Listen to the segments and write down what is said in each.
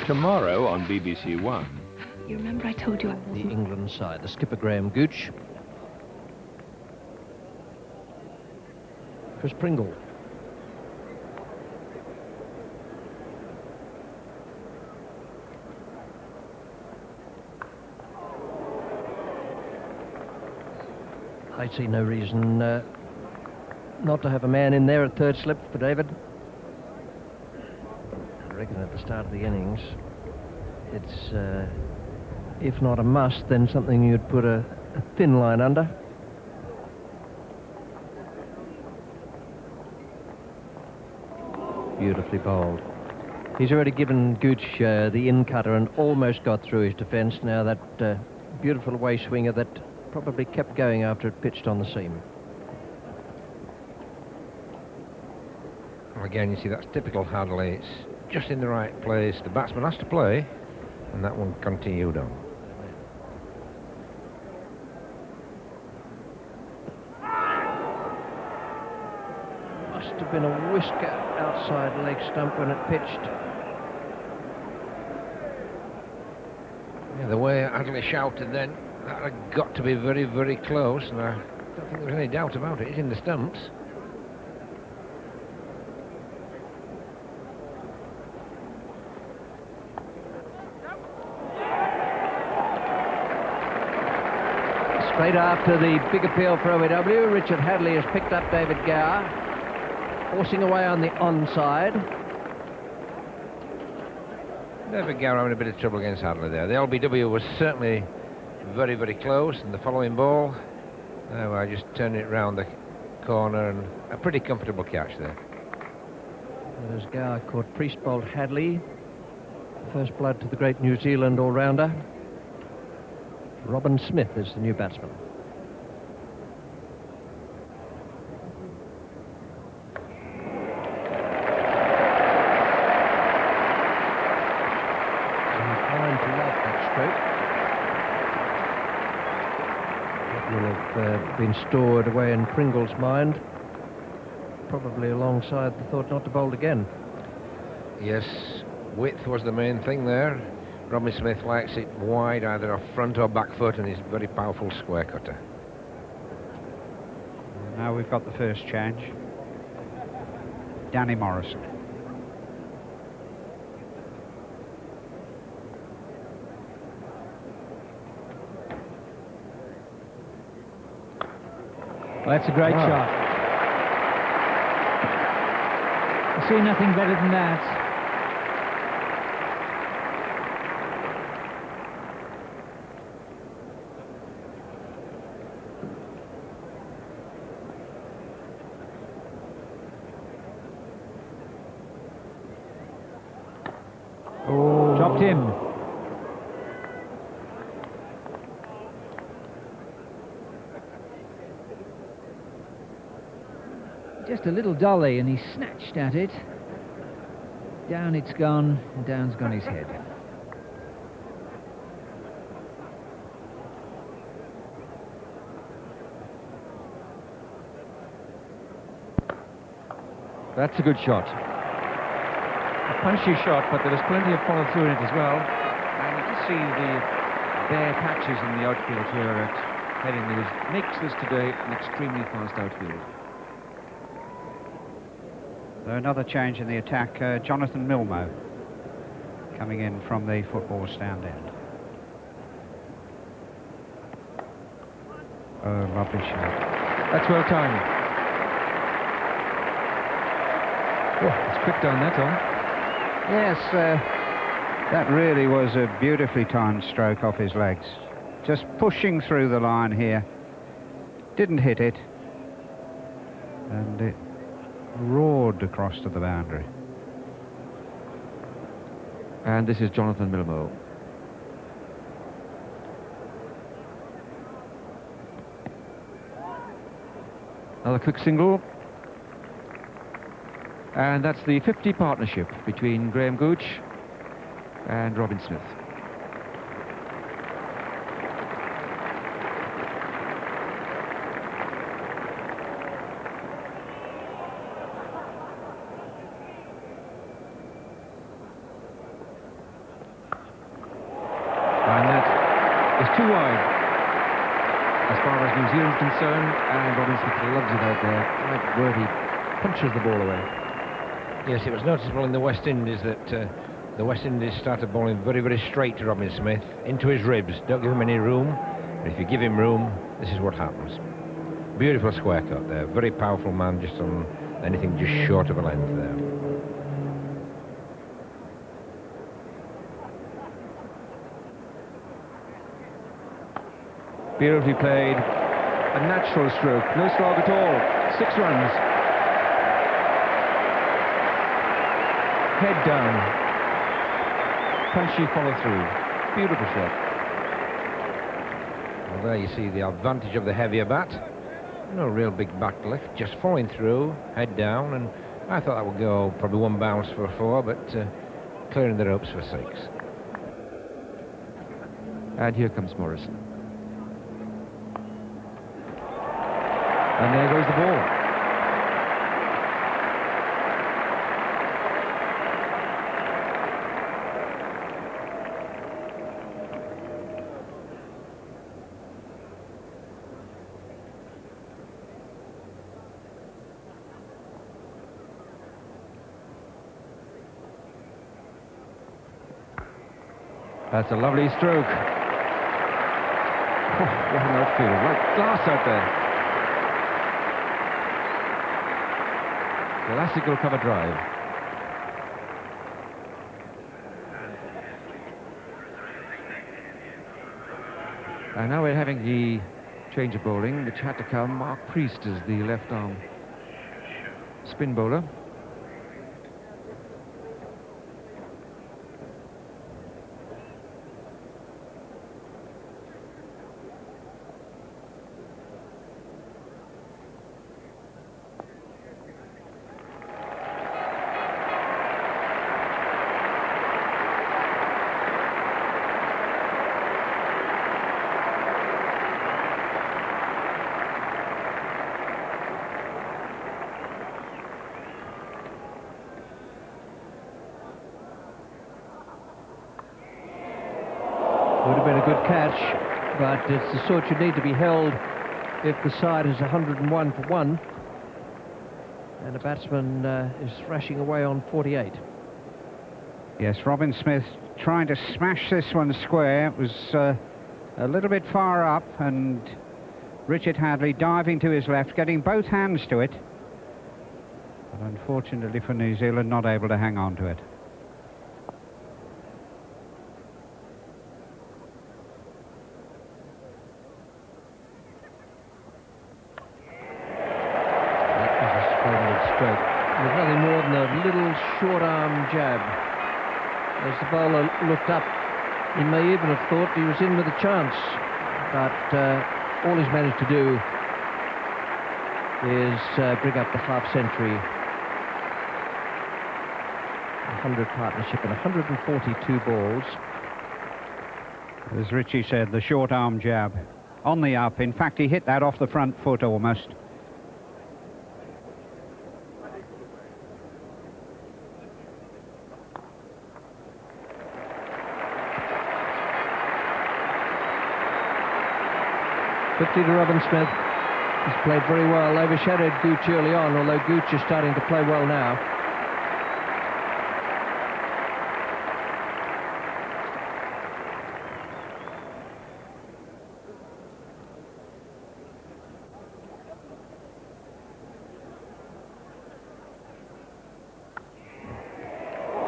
Tomorrow on BBC One. You remember I told you I wasn't... The England side, the skipper Graham Gooch. Chris Pringle. I see no reason not to have a man in there at third slip for David. I reckon at the start of the innings, it's, if not a must, then something you'd put a thin line under. Beautifully bowled. He's already given Gooch the in-cutter and almost got through his defence. Now that beautiful away swinger that probably kept going after it pitched on the seam. Well, again, you see, that's typical Hadley. It's just in the right place. The batsman has to play, and that one continued on. Must have been a whisker outside leg stump when it pitched. Yeah, the way Hadley shouted then, that had got to be very, very close, and I don't think there's any doubt about it. It's in the stumps. Straight after the big appeal for OEW, Richard Hadley has picked up David Gower, forcing away on the onside. David Gower having a bit of trouble against Hadley there. The LBW was certainly very, very close, and the following ball, now I just turn it round the corner, and a pretty comfortable catch there. As Gower caught Priest bowled Hadley. First blood to the great New Zealand all-rounder. Robin Smith is the new batsman. Inclined to like that stroke. That will have been stored away in Pringle's mind, probably alongside the thought not to bowl again. Yes, width was the main thing there. Robin Smith likes it wide, either off front or back foot, and he's a very powerful square cutter. Now we've got the first change. Danny Morrison. Well, that's a great shot. I see nothing better than that. Dropped him. Just a little dolly, and he snatched at it. Down it's gone, and down's gone his head. That's a good shot. A punchy shot, but there was plenty of follow through in it as well. And you can see the bare patches in the outfield here at Headingley, which makes this today an extremely fast outfield. So another change in the attack. Jonathan Milmo coming in from the football stand end. Oh, lovely shot. That's well timed. Oh, it's quick down that, Tom. Yes, that really was a beautifully timed stroke off his legs. Just pushing through the line here. Didn't hit it. And it roared across to the boundary. And this is Jonathan Milmo. Another quick single. And that's the 50 partnership between Graham Gooch and Robin Smith. too wide, as far as New Zealand's concerned, and Robin Smith loves it out there. Like where he punches the ball away. Yes, it was noticeable in the West Indies that the West Indies started bowling very, very straight to Robin Smith, into his ribs. Don't give him any room. And if you give him room, this is what happens. Beautiful square cut there. Very powerful man, just on anything just short of a length there. Beautifully played. A natural stroke. No slog at all. 6 runs. Head down. Punchy follow through. Beautiful shot. Well, there you see the advantage of the heavier bat. No real big back lift, just following through, head down, and I thought that would go probably 1 bounce for 4, but clearing the ropes for 6. And here comes Morrison. And there goes the ball. That's a lovely stroke. Oh, what an outfield. Like glass out there. Classical cover drive. And now we're having the change of bowling, which had to come. Mark Priest is the left arm spin bowler. Would have been a good catch, but it's the sort you need to be held if the side is 101 for 1 and the batsman is thrashing away on 48. Yes, Robin Smith trying to smash this one square. It was a little bit far up, and Richard Hadley diving to his left, getting both hands to it, but unfortunately for New Zealand, not able to hang on to it. There's nothing more than a little short arm jab. As the bowler looked up, he may even have thought he was in with a chance, but all he's managed to do is bring up the half century, 100 partnership and 142 balls. As Richie said, the short arm jab on the up. In fact, he hit that off the front foot almost. To Robin Smith. He's played very well, overshadowed Gooch early on, although Gooch is starting to play well now.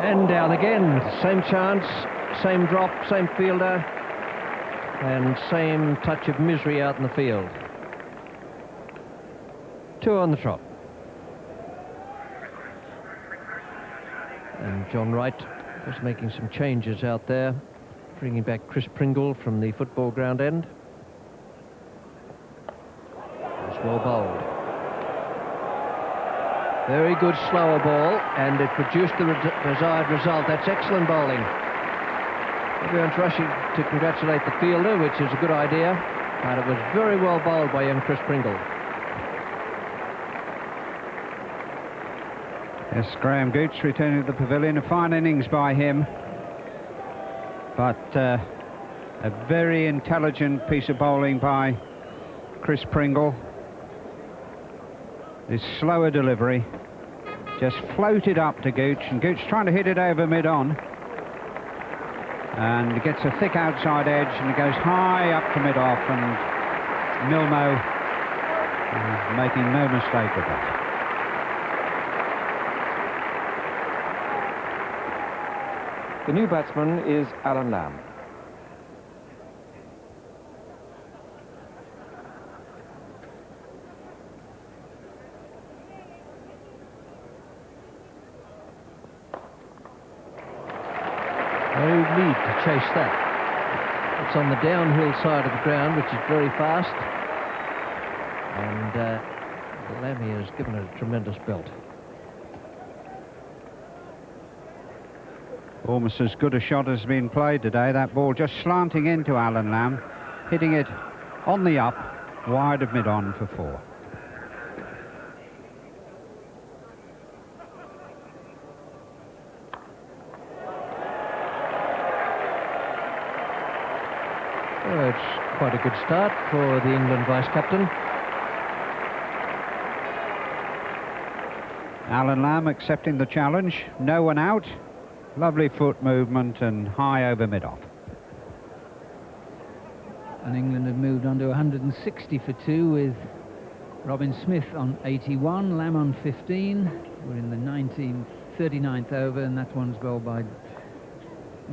And down again, same chance, same drop, same fielder, and same touch of misery out in the field. 2 on the trot. And John Wright was making some changes out there, bringing back Chris Pringle from the football ground end. It's well bowled. Very good slower ball, and it produced the desired result. That's excellent bowling. Everyone's rushing to congratulate the fielder, which is a good idea, but it was very well bowled by young Chris Pringle. Yes, Graham Gooch returning to the pavilion. A fine innings by him, but A very intelligent piece of bowling by Chris Pringle. This slower delivery just floated up to Gooch, and Gooch trying to hit it over mid-on, and gets a thick outside edge, and it goes high up to mid-off, and Milmo making no mistake with that. The new batsman is Alan Lamb. No need to chase that. It's on the downhill side of the ground, which is very fast, and Lammy has given it a tremendous belt. Almost as good a shot has been played today. That ball just slanting into Alan Lamb, hitting it on the up, wide of mid-on for 4. Well, it's quite a good start for the England vice-captain. Alan Lamb accepting the challenge. No one out. Lovely foot movement and high over mid-off. And England have moved on to 160 for 2 with Robin Smith on 81, Lamb on 15. We're in the 39th over, and that one's bowled by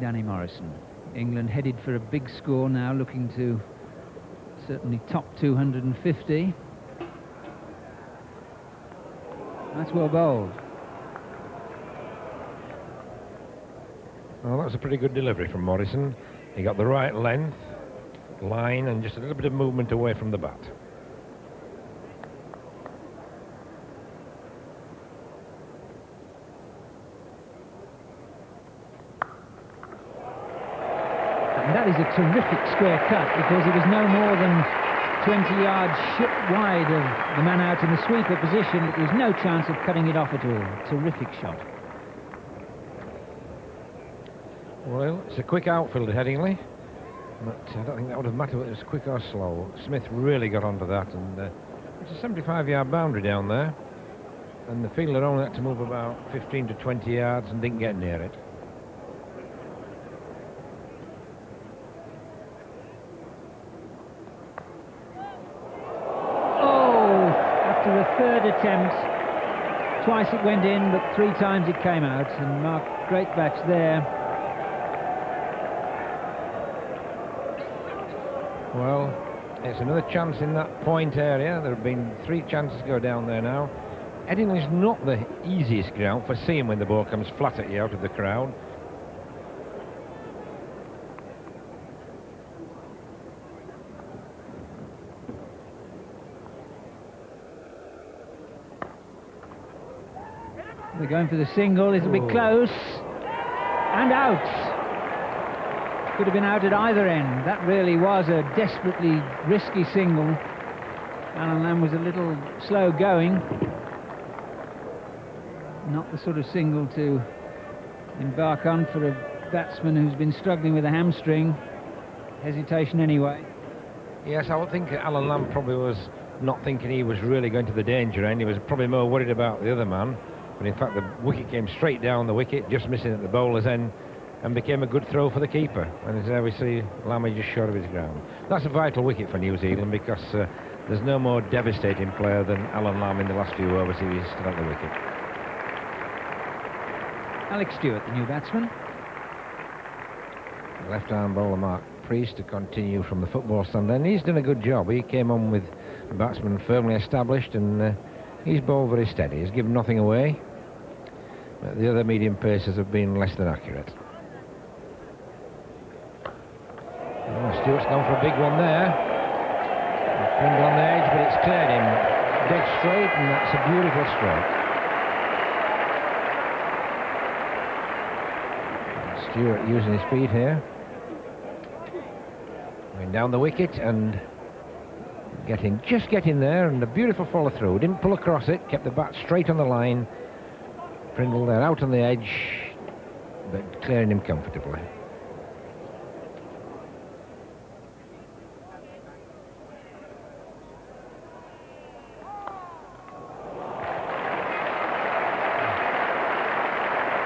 Danny Morrison. England headed for a big score now, looking to certainly top 250. That's well bowled. Well, that was a pretty good delivery from Morrison. He got the right length, line, and just a little bit of movement away from the bat. And that is a terrific square cut, because he was no more than 20 yards wide of the man out in the sweeper position, but there was no chance of cutting it off at all. Terrific shot. Well, it's a quick outfield at Headingley, but I don't think that would have mattered whether it was quick or slow. Smith really got onto that, and it's a 75-yard boundary down there, and the fielder only had to move about 15 to 20 yards and didn't get near it. After the third attempt, twice it went in, but 3 times it came out, and Mark Greatbatch there. Well, it's another chance in that point area. There have been 3 chances to go down there now. Headingley's not the easiest ground for seeing when the ball comes flat at you out of the crowd. They're going for the single. It'll be close. And out. Could have been out at either end. That really was a desperately risky single. Alan Lamb was a little slow going. Not the sort of single to embark on for a batsman who's been struggling with a hamstring. Hesitation anyway. Yes, I would think Alan Lamb probably was not thinking he was really going to the danger end. He was probably more worried about the other man. But in fact, the wicket came straight down the wicket, just missing at the bowler's end, and became a good throw for the keeper. And as there we see, Lamb just short of his ground. That's a vital wicket for New Zealand, because there's no more devastating player than Alan Lamb in the last few overs. He was still at the wicket. Alex Stewart, the new batsman. Left-arm bowler Mark Priest to continue from the football stand, and he's done a good job. He came on with a batsman firmly established, and he's bowled very steady. He's given nothing away. But the other medium pacers have been less than accurate. Oh, Stewart's gone for a big one there. Pringle on the edge, but it's cleared him dead straight, and that's a beautiful stroke. Stewart using his feet here. Going down the wicket and just getting there, and a beautiful follow through. Didn't pull across it, kept the bat straight on the line. Pringle there out on the edge, but clearing him comfortably.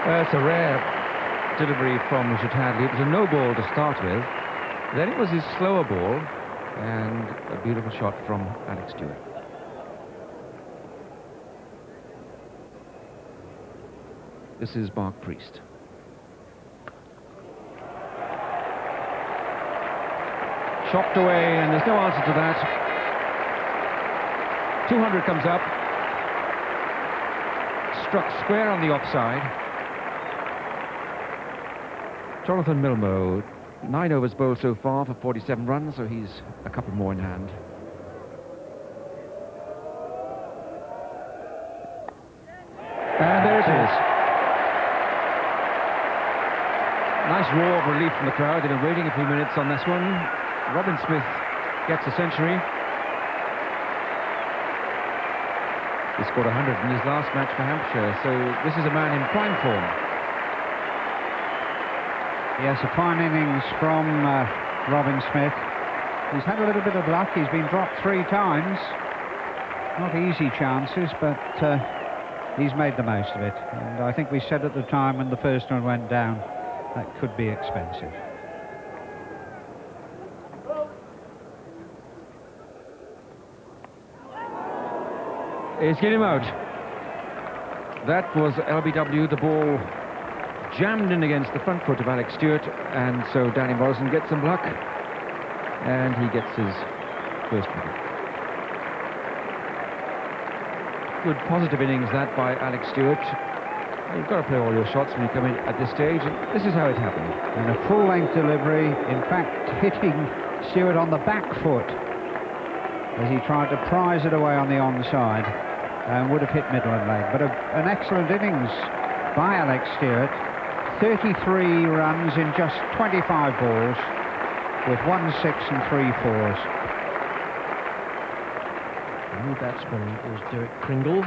It's a rare delivery from Richard Hadley. It was a no ball to start with. Then it was his slower ball, and a beautiful shot from Alex Stewart. This is Mark Priest. Chopped away, and there's no answer to that. 200 comes up. Struck square on the offside. Jonathan Milmo, 9 overs bowled so far for 47 runs, so he's a couple more in hand. And there it is. Nice roar of relief from the crowd. They've been waiting a few minutes on this one. Robin Smith gets a century. He scored 100 in his last match for Hampshire, so this is a man in prime form. Yes, a fine innings from Robin Smith. He's had a little bit of luck. He's been dropped 3 times. Not easy chances, but he's made the most of it. And I think we said at the time when the first one went down, that could be expensive. He's get him out. That was LBW. The ball jammed in against the front foot of Alex Stewart, and so Danny Morrison gets some luck, and he gets his first wicket. Good positive innings that by Alex Stewart. You've got to play all your shots when you come in at this stage, and this is how it happened. And a full-length delivery, in fact, hitting Stewart on the back foot as he tried to prize it away on the onside, and would have hit middle and leg. But an excellent innings by Alex Stewart. 33 runs in just 25 balls, with 1 6 and 3 4s. The new batsman is Derek Pringle.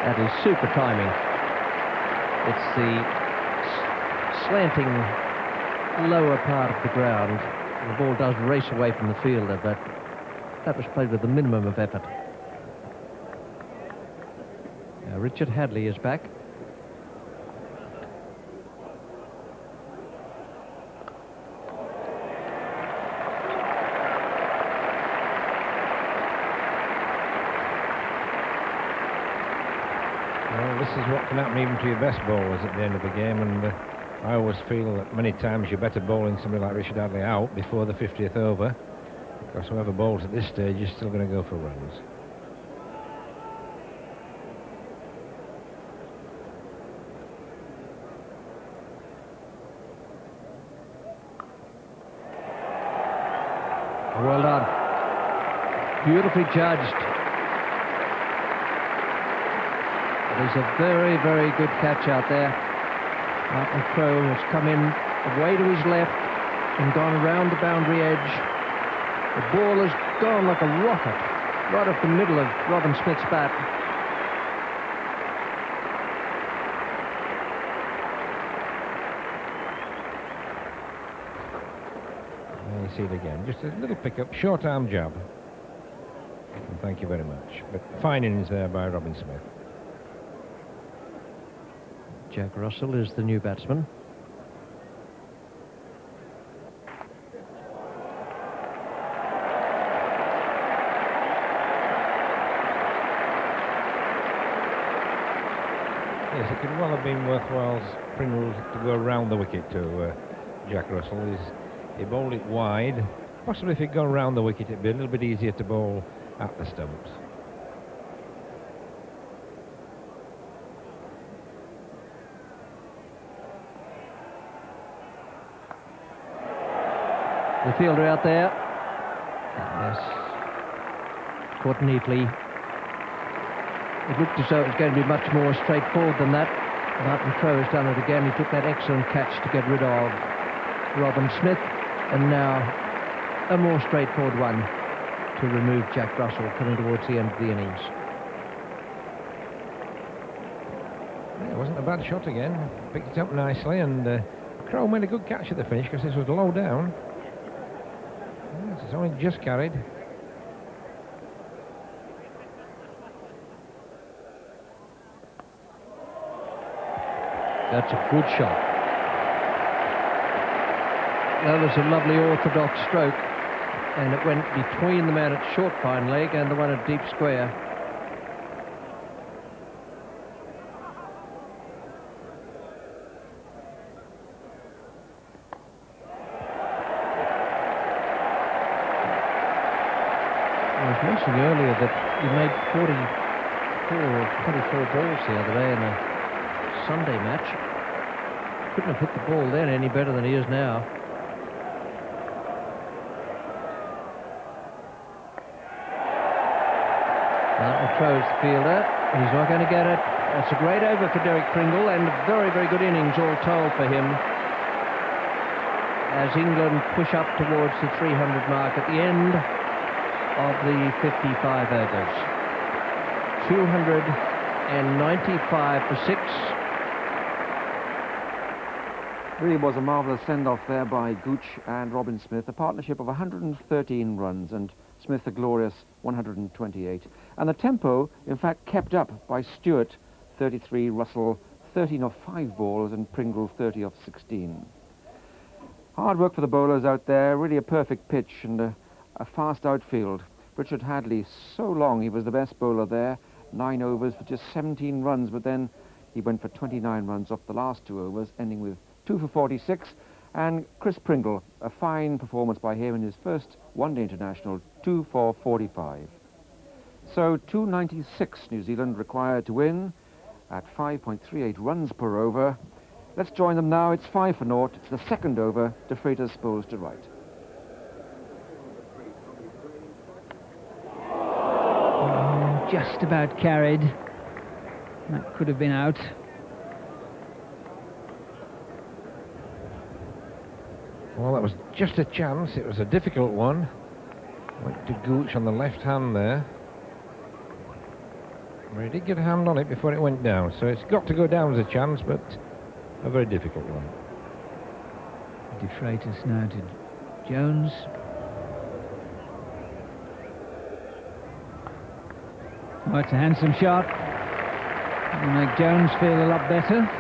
That is super timing. It's the slanting lower part of the ground. The ball does race away from the fielder, but that was played with the minimum of effort. Now Richard Hadley is back. Well, this is what can happen even to your best bowlers at the end of the game, and I always feel that many times you're better bowling somebody like Richard Hadley out before the 50th over, because whoever bowls at this stage is still going to go for runs. Well done. Beautifully judged. It is a very, very good catch out there. Martin Crowe has come in away to his left and gone around the boundary edge. The ball has gone like a rocket right up the middle of Robin Smith's bat. There you see it again. Just a little pick-up, short-arm jab. And thank you very much. But fine innings there by Robin Smith. Jack Russell is the new batsman. Yes, it could well have been worthwhile Pringle to go around the wicket to Jack Russell. He bowled it wide. Possibly if he'd gone around the wicket, it'd be a little bit easier to bowl at the stumps. The fielder out there. Yes. Caught neatly. It looked as though it was going to be much more straightforward than that. Martin Crowe has done it again. He took that excellent catch to get rid of Robin Smith. And now a more straightforward one to remove Jack Russell coming towards the end of the innings. Yeah, it wasn't a bad shot again. Picked it up nicely, and Crowe made a good catch at the finish because this was low down. Yes, it's only just carried. That's a good shot. That was a lovely orthodox stroke, and it went between the man at short fine leg and the one at deep square. I was mentioning earlier that he made 44 or 24 balls the other day in a Sunday match. Couldn't have hit the ball then any better than he is now. Martin throws the fielder. He's not going to get it. That's a great over for Derek Pringle, and a very, very good innings all told for him, as England push up towards the 300 mark at the end of the 55 overs. 295 for 6. Really was a marvellous send-off there by Gooch and Robin Smith, a partnership of 113 runs, and Smith a glorious 128. And the tempo, in fact, kept up by Stewart, 33, Russell, 13 off 5 balls, and Pringle, 30 off 16. Hard work for the bowlers out there, really a perfect pitch and a fast outfield. Richard Hadley, so long he was the best bowler there, 9 overs for just 17 runs, but then he went for 29 runs off the last 2 overs, ending with 2 for 46. And Chris Pringle, a fine performance by him in his first one-day international, 2 for 45. So 296 New Zealand required to win at 5.38 runs per over. Let's join them now. It's 5 for 0. It's the second over. De Freitas bowls to right. Just about carried. That could have been out. Well, that was just a chance. It was a difficult one. Went to Gooch on the left hand there. But he did get a hand on it before it went down, so it's got to go down as a chance, but a very difficult one. De Freitas now to Jones. Oh, it's a handsome shot. It'll make Jones feel a lot better.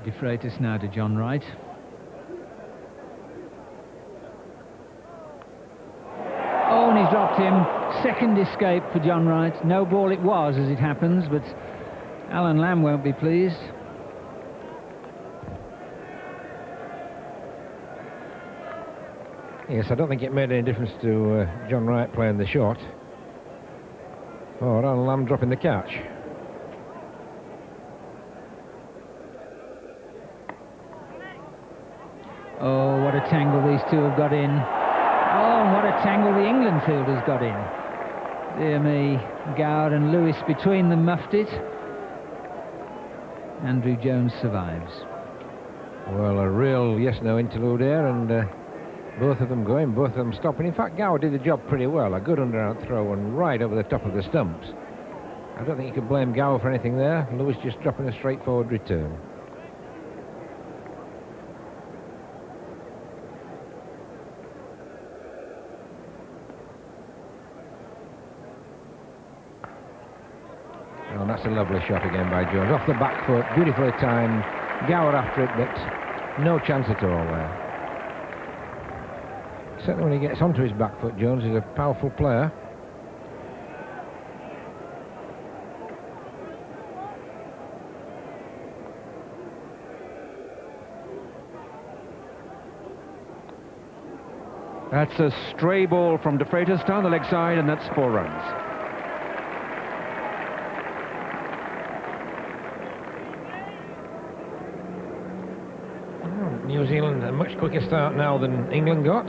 De Freitas now to John Wright. Oh, and he's dropped him. Second escape for John Wright. No ball it was, as it happens, but Alan Lamb won't be pleased. Yes, I don't think it made any difference to John Wright playing the shot. Oh, Alan Lamb dropping the catch. Oh, what a tangle these two have got in. Oh, and what a tangle the England fielders got in. Dear me, Gowd and Lewis between them muffed it. Andrew Jones survives. Well, a real yes-no interlude there, and both of them going, both of them stopping. In fact, Gowd did the job pretty well. A good underhand throw and right over the top of the stumps. I don't think you could blame Gowd for anything there. Lewis just dropping a straightforward return. Oh, that's a lovely shot again by Jones. Off the back foot, beautifully timed. Gower after it, but no chance at all there. Certainly when he gets onto his back foot, Jones is a powerful player. That's a stray ball from De Freitas down the leg side, and that's 4 runs. New Zealand a much quicker start now than England got,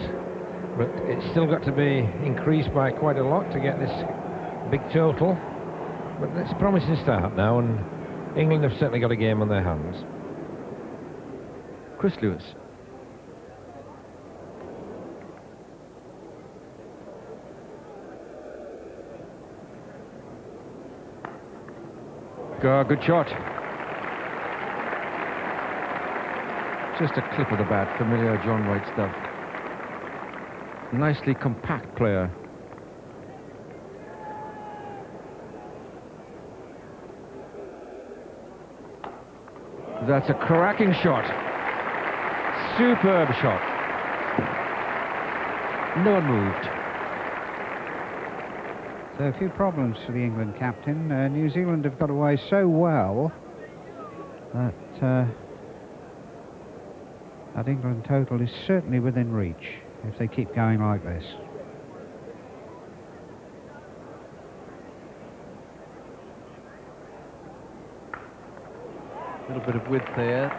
but it's still got to be increased by quite a lot to get this big total. But it's a promising start now, and England have certainly got a game on their hands. Chris Lewis. Good shot. Just a clip of the bat, familiar John Wright stuff. Nicely compact player. That's a cracking shot. Superb shot. No one moved. So a few problems for the England captain. New Zealand have got away so well that that England total is certainly within reach if they keep going like this. A little bit of width there.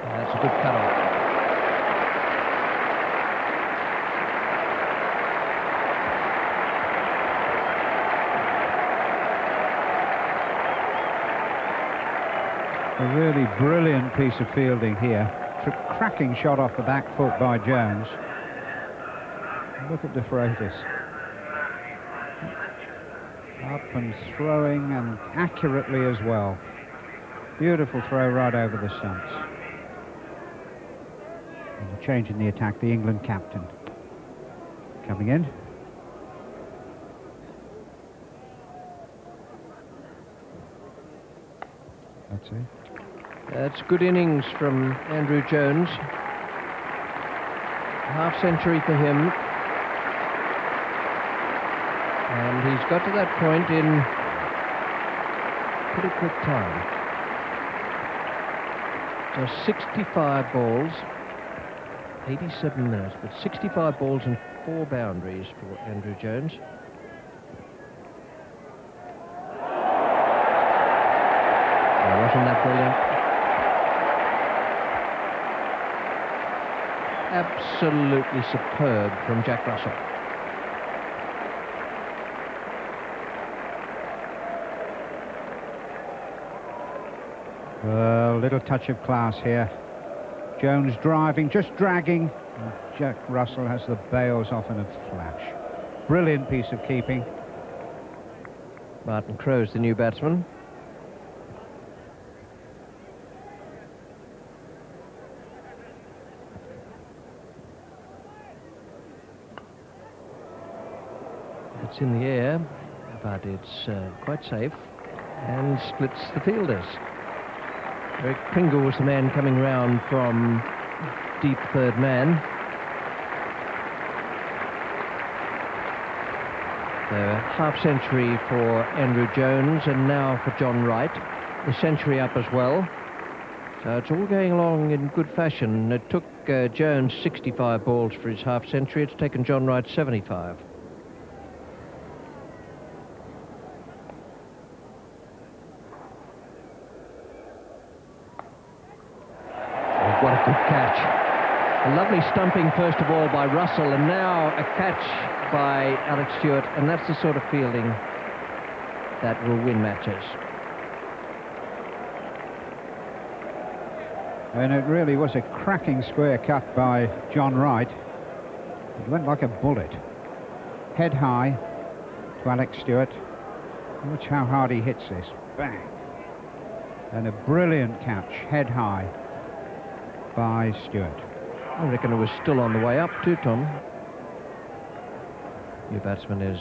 That's a good cut-off. A really brilliant piece of fielding here. Cracking shot off the back foot by Jones. Look at De Freitas. Up and throwing, and accurately as well. Beautiful throw right over the stumps. And a change in the attack, the England captain coming in. That's it. That's good innings from Andrew Jones. Half century for him. And he's got to that point in pretty quick time. Just 65 balls, 87 minutes, but 65 balls and 4 boundaries for Andrew Jones. Wasn't that brilliant? Absolutely superb from Jack Russell. A little touch of class here. Jones driving, just dragging. And Jack Russell has the bails off in a flash. Brilliant piece of keeping. Martin Crowe's the new batsman. It's in the air, but it's quite safe and splits the fielders. Eric Pringle was the man coming round from deep third man. The half century for Andrew Jones, and now for John Wright. The century up as well. So it's all going along in good fashion. It took Jones 65 balls for his half century. It's taken John Wright 75. What a good catch. A lovely stumping first of all by Russell, and now a catch by Alex Stewart, and that's the sort of fielding that will win matches. And it really was a cracking square cut by John Wright. It went like a bullet. Head high to Alex Stewart. Watch how hard he hits this. Bang. And a brilliant catch, head high, by Stewart. I reckon it was still on the way up too, Tom. Your batsman is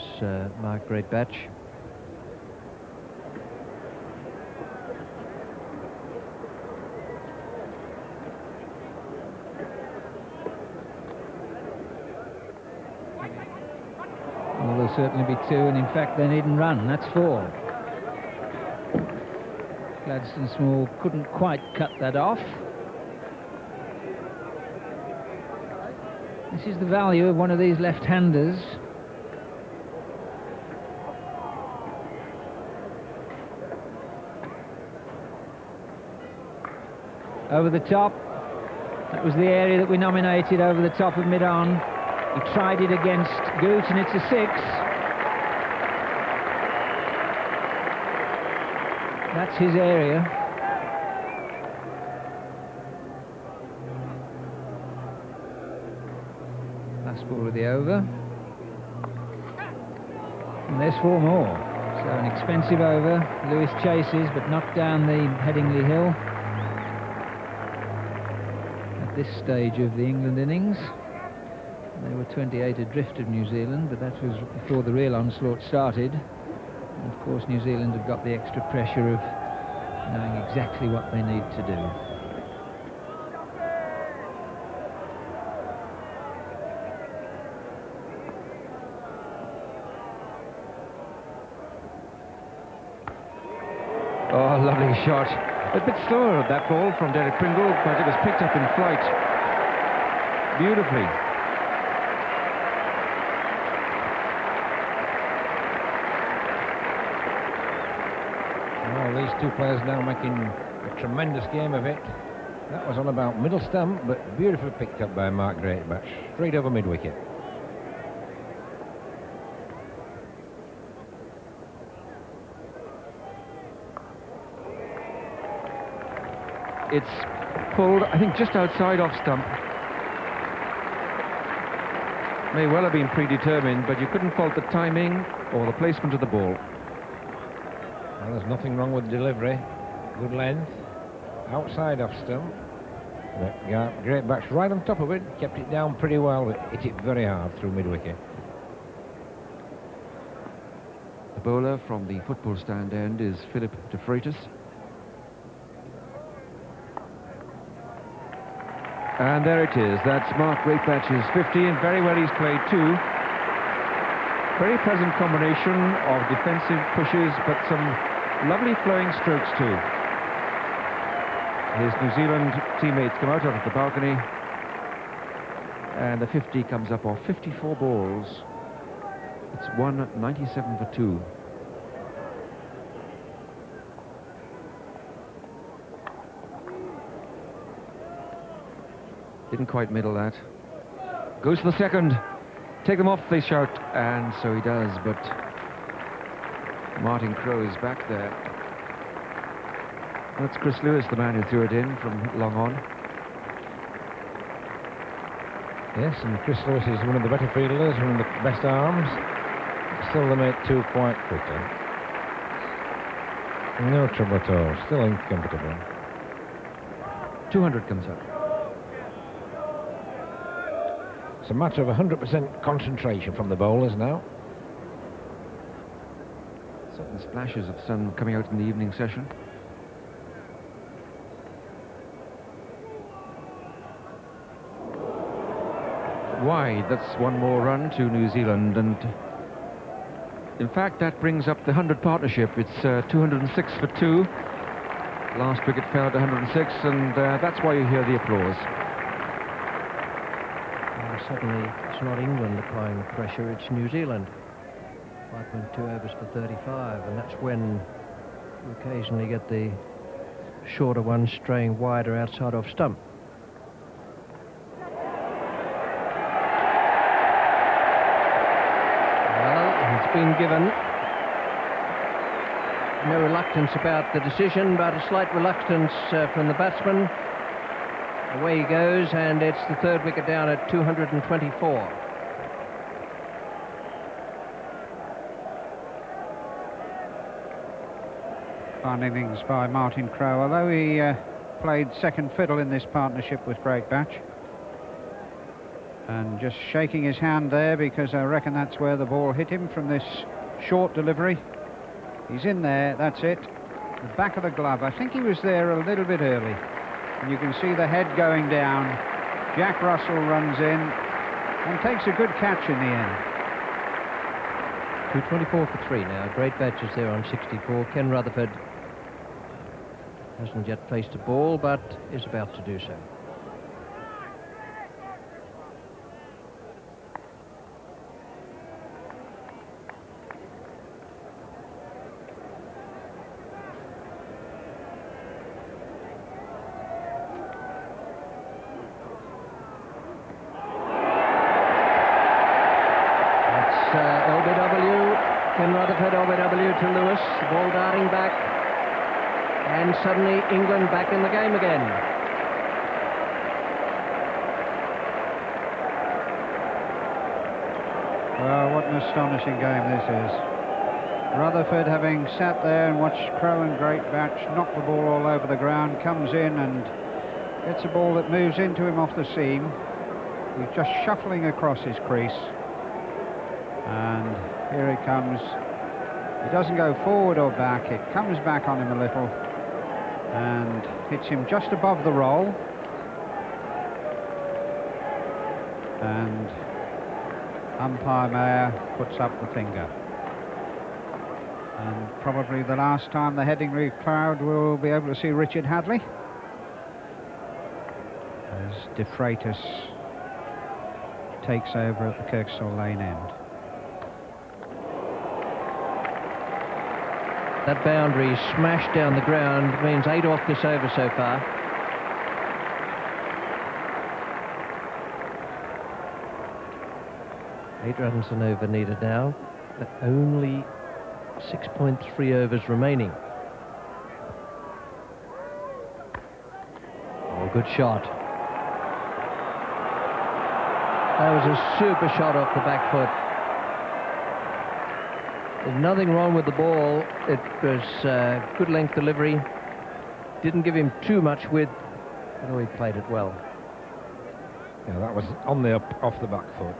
Mark GREATBATCH. Well, there'll certainly be 2, and in fact they needn't run. That's 4. Gladstone Small couldn't quite cut that off. This is the value of one of these left-handers. Over the top. That was the area that we nominated, over the top of mid-on. He tried it against Gooch, and it's a 6. That's his area. Last ball of the over. And there's 4 more. So an expensive over. Lewis chases, but knocked down the Headingley hill. At this stage of the England innings, they were 28 adrift of New Zealand, but that was before the real onslaught started. And of course, New Zealand have got the extra pressure of knowing exactly what they need to do. Oh, lovely shot. A bit slower, that ball from Derek Pringle, but it was picked up in flight beautifully. Well, these two players now making a tremendous game of it. That was on about middle stump, but beautifully picked up by Mark Greatbatch, straight over mid-wicket. It's pulled, I think, just outside off stump. May well have been predetermined, but you couldn't fault the timing or the placement of the ball. Well, there's nothing wrong with delivery. Good length. Outside off stump. But Greatbatch right on top of it. Kept it down pretty well, but hit it very hard through mid-wicket. The bowler from the football stand end is Philip de Freitas. And there it is. That's Mark Greatbatch's 50, and very well he's played too. Very pleasant combination of defensive pushes, but some lovely flowing strokes too. His New Zealand teammates come out onto the balcony, and the 50 comes up off 54 balls. It's 197 for 2. Didn't quite middle that. Goes to the second. Take them off, they shout, and so he does, but Martin Crowe is back there. That's Chris Lewis, the man who threw it in from long on. Yes, and Chris Lewis is one of the better fielders, one of the best arms. Still they make two quite quickly. No trouble at all, still uncomfortable. 200 comes up. It's a matter of 100% concentration from the bowlers now. Certain splashes of sun coming out in the evening session. Wide, that's one more run to New Zealand, and in fact that brings up the 100 partnership. It's 206 for 2. Last wicket fell at 106, and that's why you hear the applause. Suddenly, it's not England applying the pressure, it's New Zealand. 5.2 overs for 35, and that's when you occasionally get the shorter ones straying wider outside off stump. Well, it's been given. No reluctance about the decision, but a slight reluctance from the batsman. Away he goes, and it's the third wicket down at 224. Fine innings by Martin Crowe, although he played second fiddle in this partnership with Greatbatch. And just shaking his hand there, because I reckon that's where the ball hit him from this short delivery. He's in there, that's it. The back of the glove. I think he was there a little bit early. And you can see the head going down. Jack Russell runs in and takes a good catch in the end. 224 for 3 now. Greatbatch is there on 64. Ken Rutherford hasn't yet faced a ball, but is about to do so. OBW to Lewis, the ball darting back, and suddenly England back in the game again. Well, what an astonishing game this is. Rutherford, having sat there and watched Crow and Greatbatch knock the ball all over the ground, comes in and gets a ball that moves into him off the seam. He's just shuffling across his crease. And here it comes. It doesn't go forward or back, it comes back on him a little and hits him just above the roll. And umpire Mayer puts up the finger. And probably the last time the Headingley crowd will be able to see Richard Hadley, as De Freitas takes over at the Kirkstall Lane end. That boundary smashed down the ground means 8 off this over so far. Eight runs an over needed now, but only 6.3 overs remaining. Oh, good shot. That was a super shot off the back foot. There's nothing wrong with the ball. It was good length delivery. Didn't give him too much width, although he played it well. Yeah, that was on the up, off the back foot.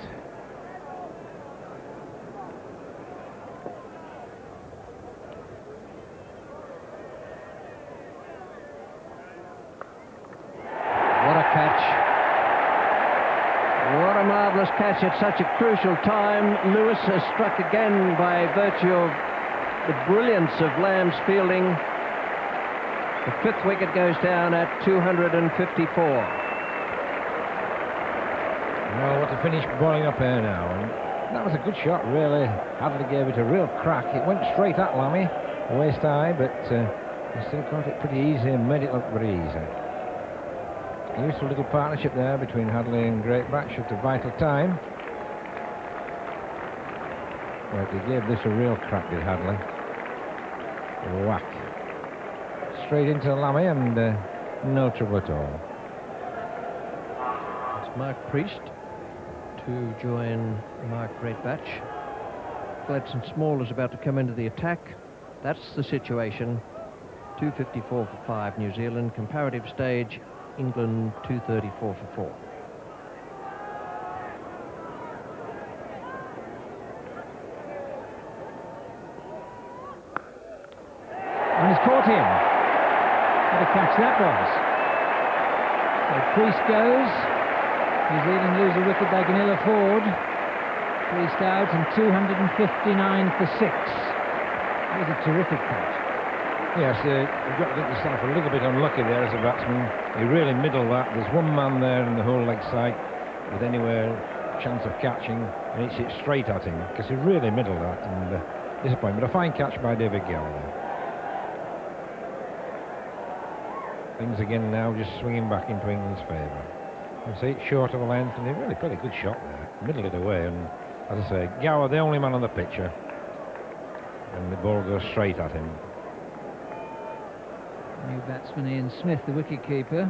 What a catch. What a marvellous catch at such a crucial time. Lewis has struck again by virtue of the brilliance of Lamb's fielding. The 5th wicket goes down at 254. Well, what a finish bowling up here now. And that was a good shot, really. Hadley gave it a real crack. It went straight at Lammy, waist high, but he still caught it pretty easy and made it look very easy. A useful little partnership there between Hadley and Greatbatch at a vital time. Right, he gave this a real crack, did Hadley. Whack. Straight into Lammy and no trouble at all. It's Mark Priest to join Mark Greatbatch. Gladson Small is about to come into the attack. That's the situation. 254 for 5 New Zealand. Comparative stage, England 234 for 4. And he's caught him. What a catch that was. So Priest goes. New Zealand lose a wicket, they can ill afford. Priest out and 259 for 6. That was a terrific catch. Yes, you've got to get yourself a little bit unlucky there as a batsman. You really middle that. There's one man there in the whole leg side with anywhere chance of catching, and it's hit straight at him because he really middled that, and disappointment. A fine catch by David Gallagher. Things again now just swinging back into England's favour. You see it's short of a length, and he really played a good shot there. Middled it away, and as I say, Gower the only man on the picture, and the ball goes straight at him. New batsman Ian Smith, the wicket-keeper.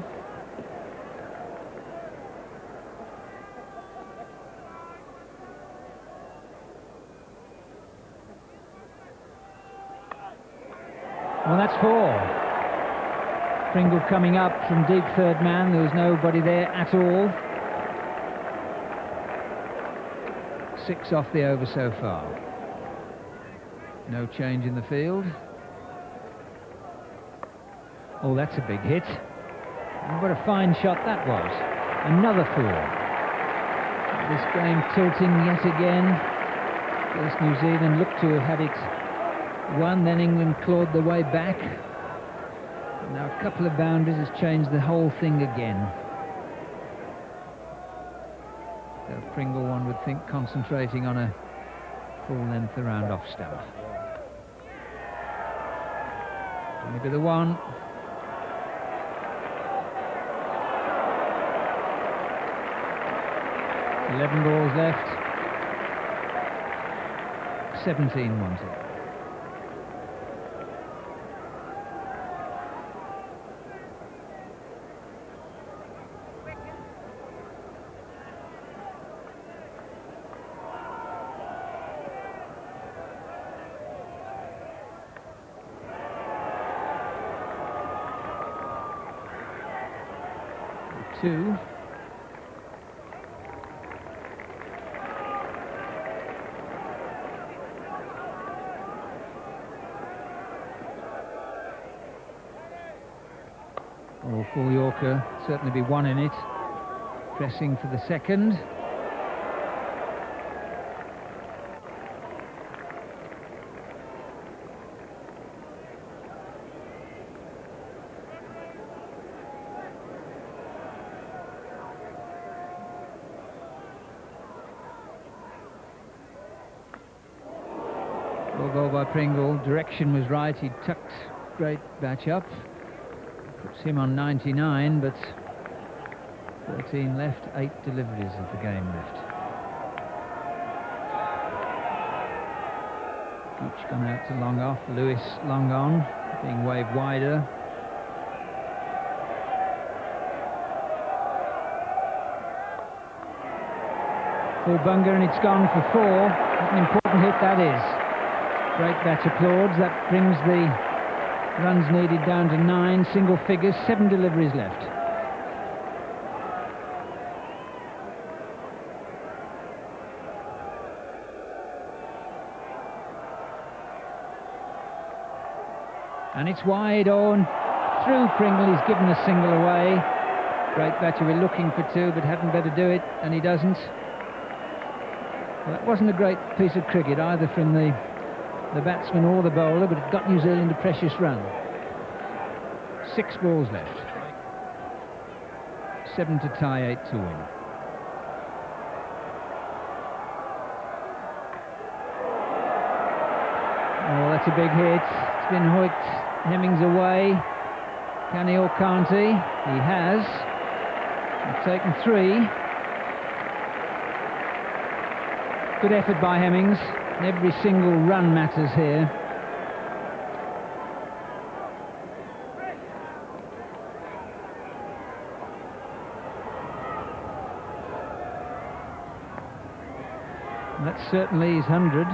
Well, that's 4. Pringle coming up from deep third man. There was nobody there at all. 6 off the over so far. No change in the field. Oh, that's a big hit. And what a fine shot that was. Another 4. This game tilting yet again. First New Zealand looked to have had it won, then England clawed their way back. Now a couple of boundaries has changed the whole thing again. So Pringle, one would think, concentrating on a full length around off stump. Maybe the 1. $11 balls left. 17 wanted. 2. Or for Yorker, certainly be 1 in it. Pressing for the second. Well, goal by Pringle. Direction was right. He tucked GREATBATCH up. Puts him on 99, but 13 left, 8 deliveries of the game left. Gooch gone out to long off, Lewis long on, being waved wider. Full bunger, and it's gone for 4. What an important hit that is. GREATBATCH applauds. That brings the runs needed down to 9, single figures, 7 deliveries left. And it's wide on through Pringle. He's given a single away. GREATBATCH were looking for 2 but hadn't better do it, and he doesn't. Well, that wasn't a great piece of cricket either from the batsman or the bowler, but it got New Zealand a precious run. 6 balls left. 7 to tie, 8 to win. Oh, that's a big hit. It's been hooked. Hemmings away. Can he or can't he? He has. He's taken 3. Good effort by Hemmings. Every single run matters here. That's certainly his 100.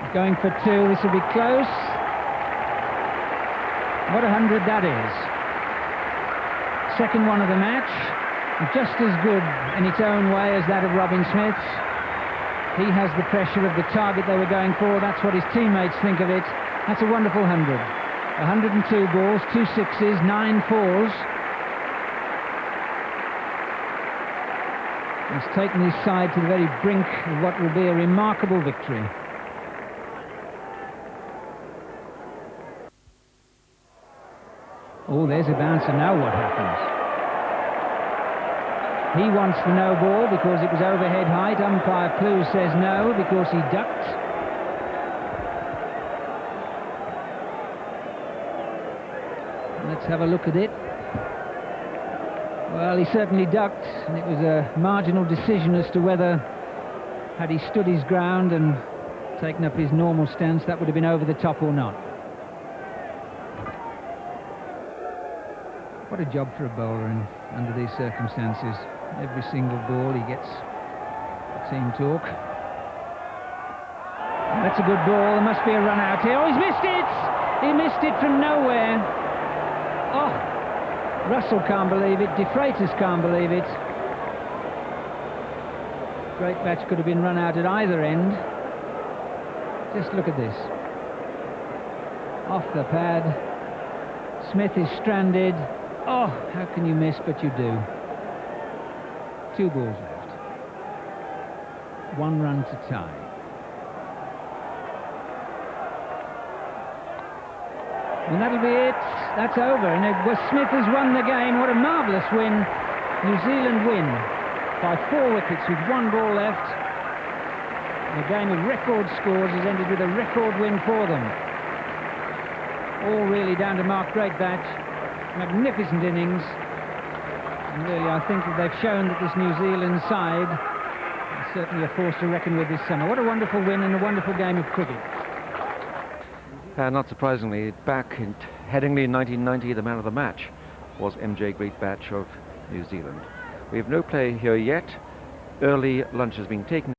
He's going for 2. This will be close. What a 100 that is. Second one of the match. Just as good in its own way as that of Robin Smith's. He has the pressure of the target they were going for. That's what his teammates think of it. That's a wonderful 100. 102 balls, 2 sixes, 9 fours. He's taken his side to the very brink of what will be a remarkable victory. Oh, there's a bouncer. Now what happens? He wants the no ball because it was overhead height. Umpire Clue says no because he ducked. Let's have a look at it. Well, he certainly ducked, and it was a marginal decision as to whether, had he stood his ground and taken up his normal stance, that would have been over the top or not. What a job for a bowler under these circumstances. Every single ball he gets team talk. That's a good ball. There must be a run out here. Oh, he's missed it! He missed it from nowhere. Oh, Russell can't believe it. De Freitas can't believe it. GREATBATCH could have been run out at either end. Just look at this. Off the pad. Smith is stranded. Oh, how can you miss? But you do. 2 balls left. 1 run to tie. And that'll be it. That's over. And Smith has won the game. What a marvellous win. New Zealand win by 4 wickets with 1 ball left. And a game of record scores has ended with a record win for them. All really down to Mark GREATBATCH. Magnificent innings. And really, I think that they've shown that this New Zealand side is certainly a force to reckon with this summer. What a wonderful win and a wonderful game of cricket. Not surprisingly, back in Headingley in 1990, the man of the match was MJ GREATBATCH of New Zealand. We have no play here yet. Early lunch has been taken.